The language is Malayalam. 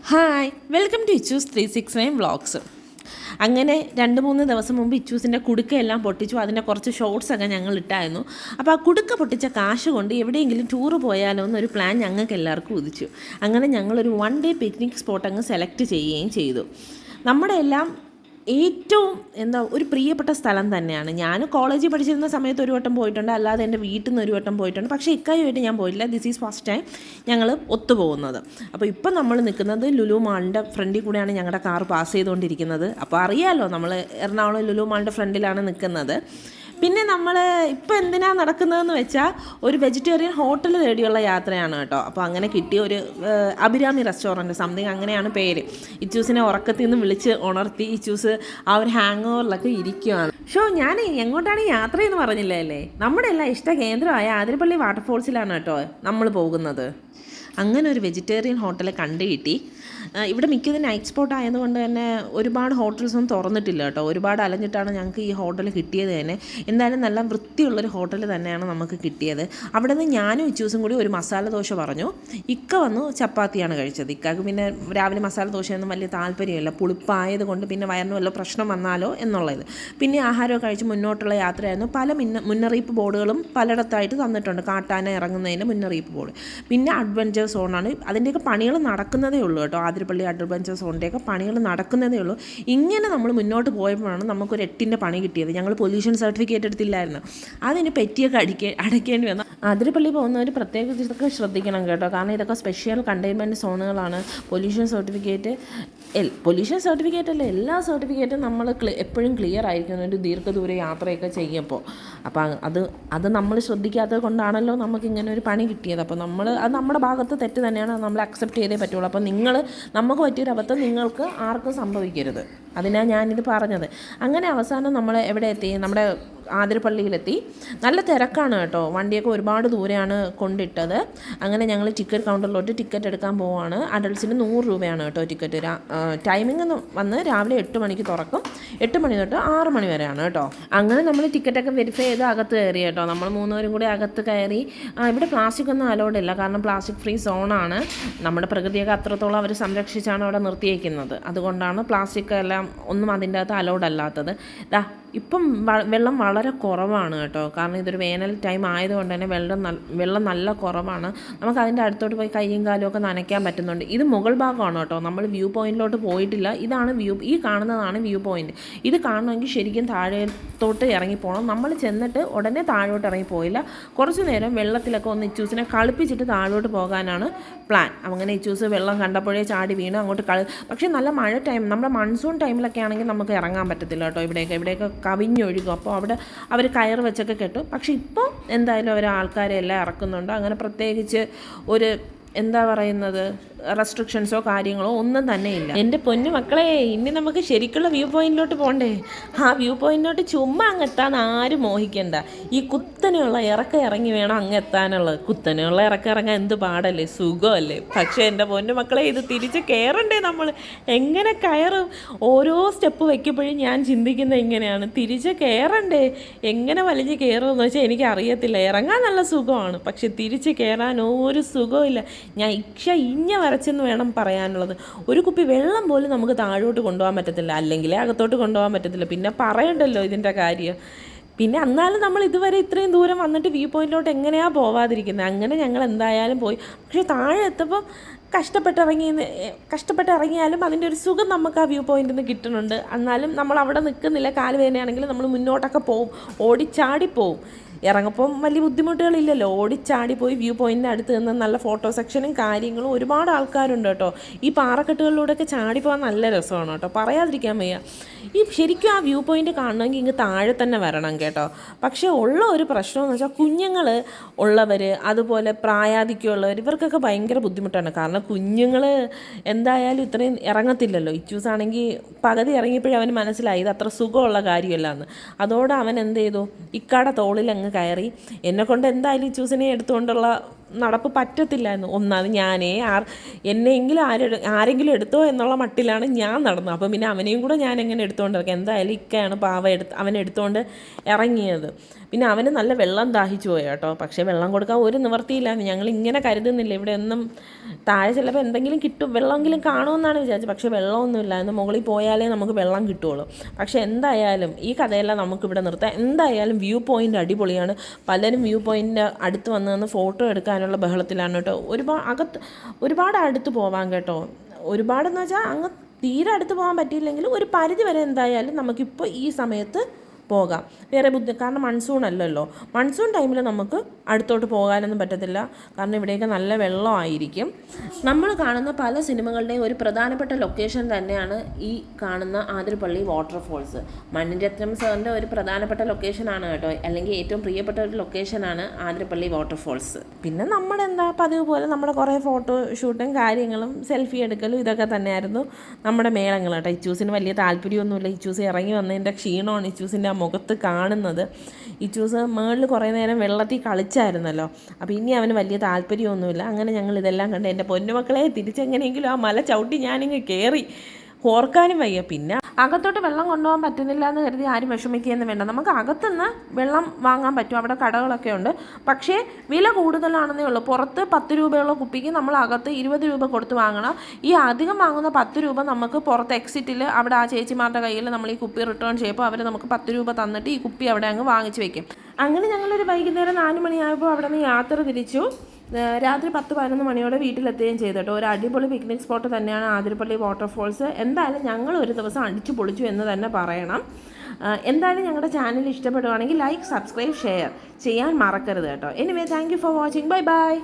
Hi welcome to Ichus 369 vlogs. അങ്ങനെ 2-3 ദിവസം മുമ്പ് ഇച്ചൂസിൻ്റെ കുടുക്കയെല്ലാം പൊട്ടിച്ചു. അതിൻ്റെ കുറച്ച് ഷോർട്സൊക്കെ ഞങ്ങൾ ഇട്ടായിരുന്നു. അപ്പോൾ ആ കുടുക്ക പൊട്ടിച്ച കാശ് കൊണ്ട് എവിടെയെങ്കിലും ടൂറ് പോയാലോ എന്നൊരു പ്ലാൻ ഞങ്ങൾക്ക് എല്ലാവർക്കും ഉദിച്ചു. അങ്ങനെ ഞങ്ങളൊരു 1 ഡേ പിക്നിക് സ്പോട്ട് അങ്ങ് സെലക്ട് ചെയ്യുകയും ചെയ്തു. നമ്മുടെ എല്ലാം ഏറ്റവും ഒരു പ്രിയപ്പെട്ട സ്ഥലം തന്നെയാണ്. ഞാൻ കോളേജിൽ പഠിച്ചിരുന്ന സമയത്ത് ഒരു വട്ടം പോയിട്ടുണ്ട്, അല്ലാതെ എൻ്റെ വീട്ടിൽ നിന്ന് ഒരു വട്ടം പോയിട്ടുണ്ട്. പക്ഷേ ഇക്കായുമായിട്ട് ഞാൻ പോയിട്ടില്ല. ദിസ് ഈസ് ഫസ്റ്റ് ടൈം ഞങ്ങൾ ഒത്തുപോകുന്നത്. അപ്പോൾ ഇപ്പം നമ്മൾ നിൽക്കുന്നത് ലുലു മാളിൻ്റെ ഫ്രണ്ടിൽ കൂടെയാണ് ഞങ്ങളുടെ കാർ പാസ് ചെയ്തുകൊണ്ടിരിക്കുന്നത്. അപ്പോൾ അറിയാമല്ലോ, നമ്മൾ എറണാകുളം ലുലു മാളിൻ്റെ ഫ്രണ്ടിലാണ് നിൽക്കുന്നത്. പിന്നെ നമ്മൾ ഇപ്പോൾ എന്തിനാണ് നടക്കുന്നതെന്ന് വെച്ചാൽ ഒരു വെജിറ്റേറിയൻ ഹോട്ടൽ തേടിയുള്ള യാത്രയാണ് കേട്ടോ. അപ്പോൾ അങ്ങനെ കിട്ടിയ ഒരു അഭിരാമി റെസ്റ്റോറൻറ്റ് സംതിങ് അങ്ങനെയാണ് പേര്. ഇച്ചൂസിനെ ഉറക്കത്തിൽ നിന്ന് വിളിച്ച് ഉണർത്തി ഇച്ചൂസ് ആ ഒരു ഹാങ് ഓവറിലൊക്കെ ഇരിക്കുകയാണ്. ഞാൻ എങ്ങോട്ടാണ് യാത്ര എന്ന് പറഞ്ഞില്ലേ അല്ലേ, നമ്മുടെ എല്ലാം ഇഷ്ട കേന്ദ്രമായ ആതിരപ്പള്ളി വാട്ടർഫോൾസിലാണ് കേട്ടോ നമ്മൾ പോകുന്നത്. അങ്ങനെ ഒരു വെജിറ്റേറിയൻ ഹോട്ടൽ കണ്ടു കിട്ടി. ഇവിടെ മിക്കത് നൈറ്റ് സ്പോട്ട് ആയതുകൊണ്ട് തന്നെ ഒരുപാട് ഹോട്ടൽസൊന്നും തുറന്നിട്ടില്ല കേട്ടോ. ഒരുപാട് അലഞ്ഞിട്ടാണ് ഞങ്ങൾക്ക് ഈ ഹോട്ടൽ കിട്ടിയത് തന്നെ. എന്തായാലും നല്ല വൃത്തിയുള്ളൊരു ഹോട്ടൽ തന്നെയാണ് നമുക്ക് കിട്ടിയത്. അവിടെ നിന്ന് ഞാനും ഇച്ചൂസും കൂടി ഒരു മസാല ദോശ പറഞ്ഞു. ഇക്ക വന്നു ചപ്പാത്തിയാണ് കഴിച്ചത്. ഇക്കാക്ക് പിന്നെ രാവിലെ മസാല ദോശയൊന്നും വലിയ താല്പര്യമില്ല, പുളിപ്പായത് കൊണ്ട് പിന്നെ വയറിന് വല്ല പ്രശ്നം വന്നാലോ എന്നുള്ളത്. പിന്നെ ആഹാരമൊക്കെ കഴിച്ച് മുന്നോട്ടുള്ള യാത്രയായിരുന്നു. പല മുന്നറിയിപ്പ് ബോർഡുകളും പലയിടത്തായിട്ട് തന്നിട്ടുണ്ട്. കാട്ടാന ഇറങ്ങുന്നതിൻ്റെ മുന്നറിയിപ്പ് ബോർഡ്. പിന്നെ അഡ്വഞ്ചർ സോണാണ്. അതിൻ്റെയൊക്കെ പണികൾ നടക്കുന്നതേ ഉള്ളൂ കേട്ടോ. ആതിരപ്പള്ളി അഡ്വഞ്ചർ സോണിൻ്റെയൊക്കെ പണികൾ നടക്കുന്നതേ ഉള്ളൂ. ഇങ്ങനെ നമ്മൾ മുന്നോട്ട് പോയപ്പോഴാണ് നമുക്കൊരു 8ൻ്റെ പണി കിട്ടിയത്. ഞങ്ങൾ പൊല്യൂഷൻ സർട്ടിഫിക്കറ്റ് എടുത്തില്ലായിരുന്നു, അതിന് പറ്റിയൊക്കെ അടയ്ക്കേണ്ടി വന്നു. ആതിരപ്പള്ളി പോകുന്നവർ പ്രത്യേക ഇതൊക്കെ ശ്രദ്ധിക്കണം കേട്ടോ. കാരണം ഇതൊക്കെ സ്പെഷ്യൽ കണ്ടെയ്ൻമെൻറ്റ് സോണുകളാണ്. പൊല്യൂഷൻ സർട്ടിഫിക്കറ്റ് അല്ല, എല്ലാ സർട്ടിഫിക്കറ്റും നമ്മൾ എപ്പോഴും ക്ലിയർ ആയിരിക്കും ഒരു ദീർഘദൂര യാത്രയൊക്കെ ചെയ്യുമ്പോൾ. അപ്പോൾ അത് നമ്മൾ ശ്രദ്ധിക്കാത്തത് കൊണ്ടാണല്ലോ നമുക്കിങ്ങനെ ഒരു പണി കിട്ടിയത്. അപ്പോൾ അത് നമ്മുടെ ഭാഗത്ത് തെറ്റ് തന്നെയാണ്, നമ്മൾ അക്സെപ്റ്റ് ചെയ്തേ പറ്റുള്ളൂ. അപ്പോൾ നമുക്ക് പറ്റിയൊരു അബദ്ധം നിങ്ങൾക്ക് ആർക്കും സംഭവിക്കരുത്, അതിനാണ് ഞാനിത് പറഞ്ഞത്. അങ്ങനെ അവസാനം നമ്മൾ എവിടെ എത്തി? നമ്മുടെ ആതിരപ്പള്ളിയിലെത്തി. നല്ല തിരക്കാണ് കേട്ടോ, വണ്ടിയൊക്കെ ഒരുപാട് ദൂരെയാണ് കൊണ്ടിട്ടത്. അങ്ങനെ ഞങ്ങൾ ടിക്കറ്റ് കൗണ്ടറിലോട്ട് ടിക്കറ്റ് എടുക്കാൻ പോവുകയാണ്. അഡൾട്ട്സിന് 100 രൂപയാണ് കേട്ടോ ടിക്കറ്റ്. ടൈമിംഗ് വന്ന് രാവിലെ 8 മണിക്ക് തുറക്കും, 8 മണി തൊട്ട് 6 മണി വരെയാണ് കേട്ടോ. അങ്ങനെ നമ്മൾ ടിക്കറ്റൊക്കെ വെരിഫൈ ചെയ്ത് അകത്ത് കയറി കേട്ടോ. നമ്മൾ 3 പേരും കൂടി അകത്ത് കയറി. ഇവിടെ പ്ലാസ്റ്റിക് ഒന്നും അലൗഡ് ഇല്ല, കാരണം പ്ലാസ്റ്റിക് ഫ്രീ സോണാണ്. നമ്മുടെ പ്രകൃതിയൊക്കെ അത്രത്തോളം അവർ സംരക്ഷിച്ചാണ് അവിടെ നിർത്തിയേക്കുന്നത്. അതുകൊണ്ടാണ് പ്ലാസ്റ്റിക് എല്ലാം ഒന്നും അതിൻ്റെ അകത്ത് അലൗഡ് അല്ലാത്തത്. ഇപ്പം വെള്ളം വളരെ കുറവാണ് കേട്ടോ, കാരണം ഇതൊരു വേനൽ ടൈം ആയതുകൊണ്ട് തന്നെ വെള്ളം നല്ല കുറവാണ്. നമുക്ക് അതിൻ്റെ അടുത്തോട്ട് പോയി കൈയും കാലും ഒക്കെ നനയ്ക്കാൻ പറ്റുന്നുണ്ട്. ഇത് മുകൾ ഭാഗമാണ് കേട്ടോ, നമ്മൾ വ്യൂ പോയിന്റിലോട്ട് പോയിട്ടില്ല. ഈ കാണുന്നതാണ് വ്യൂ പോയിന്റ്. ഇത് കാണണമെങ്കിൽ ശരിക്കും താഴത്തോട്ട് ഇറങ്ങിപ്പോകണം. നമ്മൾ ചെന്നിട്ട് ഉടനെ താഴോട്ട് ഇറങ്ങിപ്പോയില്ല, കുറച്ച് നേരം വെള്ളത്തിലൊക്കെ ഒന്ന് ഇച്ചൂസിനെ കളിപ്പിച്ചിട്ട് താഴോട്ട് പോകാനാണ് പ്ലാൻ. അങ്ങനെ ഇച്ചൂസ് വെള്ളം കണ്ടപ്പോഴേ ചാടി വീണ് അങ്ങോട്ട് പക്ഷേ നല്ല മഴ ടൈം, നമ്മുടെ മൺസൂൺ ടൈമിലൊക്കെ ആണെങ്കിൽ നമുക്ക് ഇറങ്ങാൻ പറ്റത്തില്ല കേട്ടോ. ഇവിടെയൊക്കെ കവിഞ്ഞൊഴുകും. അപ്പോൾ അവിടെ അവർ കയർ വെച്ചൊക്കെ കെട്ടും. പക്ഷെ ഇപ്പോൾ എന്തായാലും അവർ ആൾക്കാരെ എല്ലാം ഇറക്കുന്നുണ്ട്. അങ്ങനെ പ്രത്യേകിച്ച് ഒരു റെസ്ട്രിക്ഷൻസോ കാര്യങ്ങളോ ഒന്നും തന്നെ ഇല്ല. എൻ്റെ പൊന്നു മക്കളെ, ഇനി നമുക്ക് ശരിക്കുള്ള വ്യൂ പോയിന്റിലോട്ട് പോകണ്ടേ? ആ വ്യൂ പോയിന്റിലോട്ട് ചുമ്മാ അങ്ങ് എത്താൻ ആരും മോഹിക്കണ്ട. ഈ കുത്തനെയുള്ള ഇറങ്ങി വേണം അങ്ങ് എത്താനുള്ളത്. കുത്തനെയുള്ള ഇറങ്ങാൻ എന്ത് പാടല്ലേ, സുഖമല്ലേ? പക്ഷേ എൻ്റെ പൊന്നു മക്കളെ, ഇത് തിരിച്ച് കയറണ്ടേ? നമ്മൾ എങ്ങനെ കയറും? ഓരോ സ്റ്റെപ്പ് വയ്ക്കുമ്പോഴും ഞാൻ ചിന്തിക്കുന്നത് ഇങ്ങനെയാണ്, തിരിച്ച് കയറണ്ടേ? എങ്ങനെ വലിഞ്ഞ് കയറുമെന്ന് വെച്ചാൽ എനിക്ക് അറിയത്തില്ല. ഇറങ്ങാൻ നല്ല സുഖമാണ്, പക്ഷെ തിരിച്ച് കയറാൻ ഒരു സുഖമില്ല. ഞാൻ ഇഞ്ഞ വരച്ചെന്ന് വേണം പറയാനുള്ളത്. ഒരു കുപ്പി വെള്ളം പോലും നമുക്ക് താഴോട്ട് കൊണ്ടുപോകാൻ പറ്റത്തില്ല, അല്ലെങ്കിൽ അകത്തോട്ട് കൊണ്ടുപോകാൻ പറ്റത്തില്ല. പിന്നെ പറയണ്ടല്ലോ ഇതിൻ്റെ കാര്യം. പിന്നെ എന്നാലും നമ്മൾ ഇതുവരെ ഇത്രയും ദൂരം വന്നിട്ട് വ്യൂ പോയിന്റിലോട്ട് എങ്ങനെയാണ് പോവാതിരിക്കുന്നത്? അങ്ങനെ ഞങ്ങൾ എന്തായാലും പോയി. പക്ഷേ താഴെ എത്തുമ്പം കഷ്ടപ്പെട്ടിറങ്ങിയാലും അതിൻ്റെ ഒരു സുഖം നമുക്ക് ആ വ്യൂ പോയിന്റിൽ നിന്ന് കിട്ടുന്നുണ്ട്. എന്നാലും നമ്മൾ അവിടെ നിൽക്കുന്നില്ല. കാല് വേദനയാണെങ്കിൽ നമ്മൾ മുന്നോട്ടൊക്കെ പോവും, ഓടിച്ചാടി പോവും. ഇറങ്ങപ്പം വലിയ ബുദ്ധിമുട്ടുകളില്ലല്ലോ, ഓടിച്ചാടി പോയി വ്യൂ പോയിൻറ്റിൻ്റെ അടുത്ത് നിന്ന് നല്ല ഫോട്ടോ സെക്ഷനും കാര്യങ്ങളും ഒരുപാട് ആൾക്കാരുണ്ട് കേട്ടോ. ഈ പാറക്കെട്ടുകളിലൂടെയൊക്കെ ചാടിപ്പോകാൻ നല്ല രസമാണ് കേട്ടോ, പറയാതിരിക്കാൻ വയ്യ. ശരിക്കും ആ വ്യൂ പോയിൻ്റ് കാണണമെങ്കിൽ ഇങ്ങ് താഴെ തന്നെ വരണം കേട്ടോ. പക്ഷേ ഉള്ള ഒരു പ്രശ്നമെന്ന് വെച്ചാൽ കുഞ്ഞുങ്ങൾ ഉള്ളവർ, അതുപോലെ പ്രായാധിക്യമുള്ളവർ, ഇവർക്കൊക്കെ ഭയങ്കര ബുദ്ധിമുട്ടാണ്. കാരണം കുഞ്ഞുങ്ങൾ എന്തായാലും ഇത്രയും ഇറങ്ങത്തില്ലല്ലോ. ഇച്ചൂസ് ആണെങ്കിൽ പകുതി ഇറങ്ങിയപ്പോഴും അവന് മനസ്സിലായി ഇത് അത്ര സുഖമുള്ള കാര്യമല്ല എന്ന്. അതോടെ അവൻ എന്ത് ചെയ്തു, ഇക്കാടെ തോളിൽ അങ്ങ് കയറി. എന്നെക്കൊണ്ട് എന്തായാലും ഇച്ചൂസിനെ എടുത്തുകൊണ്ടുള്ള നടപ്പ് പറ്റത്തില്ലായിരുന്നു. ഒന്നാമത് ഞാനേ എന്നെങ്കിലും ആരെങ്കിലും എടുത്തോ എന്നുള്ള മട്ടിലാണ് ഞാൻ നടന്നത്. അപ്പോൾ പിന്നെ അവനെയും കൂടെ ഞാൻ എങ്ങനെ എടുത്തുകൊണ്ട് ഇറക്കാം. എന്തായാലും ഇക്കയാണ് അവനെടുത്തുകൊണ്ട് ഇറങ്ങിയത്. പിന്നെ അവന് നല്ല വെള്ളം ദാഹിച്ചു പോയി കേട്ടോ. പക്ഷേ വെള്ളം കൊടുക്കാൻ ഒരു നിവർത്തിയില്ലായിരുന്നു. ഞങ്ങൾ ഇങ്ങനെ കരുതുന്നില്ല, ഇവിടെ ഒന്നും താഴെ ചിലപ്പോൾ എന്തെങ്കിലും കിട്ടും, വെള്ളമെങ്കിലും കാണുമെന്നാണ് വിചാരിച്ചത്. പക്ഷേ വെള്ളമൊന്നുമില്ലായിരുന്നു. മുകളിൽ പോയാലേ നമുക്ക് വെള്ളം കിട്ടുള്ളൂ. പക്ഷേ എന്തായാലും ഈ കഥയെല്ലാം നമുക്കിവിടെ നിർത്താം. എന്തായാലും വ്യൂ പോയിൻ്റ് അടിപൊളിയാണ്. പലരും വ്യൂ പോയിൻ്റ് അടുത്ത് വന്ന് ഫോട്ടോ എടുക്കാനുള്ള ബഹളത്തിലാണ് കേട്ടോ. ഒരുപാട് അടുത്ത് പോവാൻ കേട്ടോ. ഒരുപാടെന്ന് വെച്ചാൽ അങ്ങ് തീരെ അടുത്ത് പോകാൻ പറ്റിയില്ലെങ്കിലും ഒരു പരിധി വരെ എന്തായാലും നമുക്കിപ്പോൾ ഈ സമയത്ത് പോകാം. വേറെ കാരണം മൺസൂൺ അല്ലല്ലോ. മൺസൂൺ ടൈമിൽ നമുക്ക് അടുത്തോട്ട് പോകാനൊന്നും പറ്റത്തില്ല. കാരണം ഇവിടെയൊക്കെ നല്ല വെള്ളമായിരിക്കും. നമ്മൾ കാണുന്ന പല സിനിമകളുടെയും ഒരു പ്രധാനപ്പെട്ട ലൊക്കേഷൻ തന്നെയാണ് ഈ കാണുന്ന ആതിരപ്പള്ളി വാട്ടർഫോൾസ്. മണിരത്നം സാറിൻ്റെ ഒരു പ്രധാനപ്പെട്ട ലൊക്കേഷനാണ് കേട്ടോ. അല്ലെങ്കിൽ ഏറ്റവും പ്രിയപ്പെട്ട ഒരു ലൊക്കേഷനാണ് ആതിരപ്പള്ളി വാട്ടർഫോൾസ്. പിന്നെ നമ്മുടെ പതിവ് പോലെ നമ്മുടെ കുറേ ഫോട്ടോ ഷൂട്ടും കാര്യങ്ങളും സെൽഫി എടുക്കലും ഇതൊക്കെ തന്നെയായിരുന്നു നമ്മുടെ മേളങ്ങൾ കേട്ടോ. ഇച്ചൂസിന് വലിയ താല്പര്യമൊന്നുമില്ല. ഇച്ചൂസ് ഇറങ്ങി വന്നതിൻ്റെ ക്ഷീണമാണ് ഇച്ചൂസിൻ്റെ മുഖത്ത് കാണുന്നത്. ഇച്ചൂസ് മേളിൽ കുറേ നേരം വെള്ളത്തിൽ കളിച്ചായിരുന്നല്ലോ. അപ്പോൾ ഇനി അവന് വലിയ താല്പര്യമൊന്നുമില്ല. അങ്ങനെ ഞങ്ങൾ ഇതെല്ലാം കണ്ട് എൻ്റെ പൊന്നുമക്കളെ തിരിച്ചെങ്ങനെയെങ്കിലും ആ മല ചവിട്ടി ഞാനിങ്ങ് കയറി. ഓർക്കാനും വയ്യ. പിന്നെ അകത്തോട്ട് വെള്ളം കൊണ്ടുപോകാൻ പറ്റുന്നില്ല എന്ന് കരുതി ആരും വിഷമിക്കുകയെന്ന് വേണ്ട. നമുക്ക് അകത്തുനിന്ന് വെള്ളം വാങ്ങാൻ പറ്റും. അവിടെ കടകളൊക്കെ ഉണ്ട്. പക്ഷേ വില കൂടുതലാണെന്നേ ഉള്ളൂ. പുറത്ത് 10 രൂപയുള്ള കുപ്പിക്ക് നമ്മൾ അകത്ത് 20 രൂപ കൊടുത്ത് വാങ്ങണം. ഈ അധികം വാങ്ങുന്ന 10 രൂപ നമുക്ക് പുറത്ത് എക്സിറ്റിൽ അവിടെ ആ ചേച്ചിമാരുടെ കയ്യിൽ നമ്മൾ ഈ കുപ്പി റിട്ടേൺ ചെയ്യുമ്പോൾ അവർ നമുക്ക് 10 രൂപ തന്നിട്ട് ഈ കുപ്പി അവിടെ അങ്ങ് വാങ്ങിച്ച് വെക്കും. അങ്ങനെ ഞങ്ങളൊരു വൈകുന്നേരം 4 മണിയായപ്പോൾ അവിടെ നിന്ന് യാത്ര തിരിച്ചു. രാത്രി 10-11 മണിയോടെ വീട്ടിലെത്തുകയും ചെയ്തു കേട്ടോ. ഒരു അടിപൊളി പിക്നിക് സ്പോട്ട് തന്നെയാണ് ആതിരപ്പള്ളി വാട്ടർഫോൾസ്. എന്തായാലും ഞങ്ങൾ ഒരു ദിവസം അടിച്ചു പൊളിച്ചു എന്ന് തന്നെ പറയണം. എന്തായാലും ഞങ്ങളുടെ ചാനൽ ഇഷ്ടപ്പെടുകയാണെങ്കിൽ ലൈക്ക്, സബ്സ്ക്രൈബ്, ഷെയർ ചെയ്യാൻ മറക്കരുത് കേട്ടോ. Anyway, thank you for watching. Bye bye.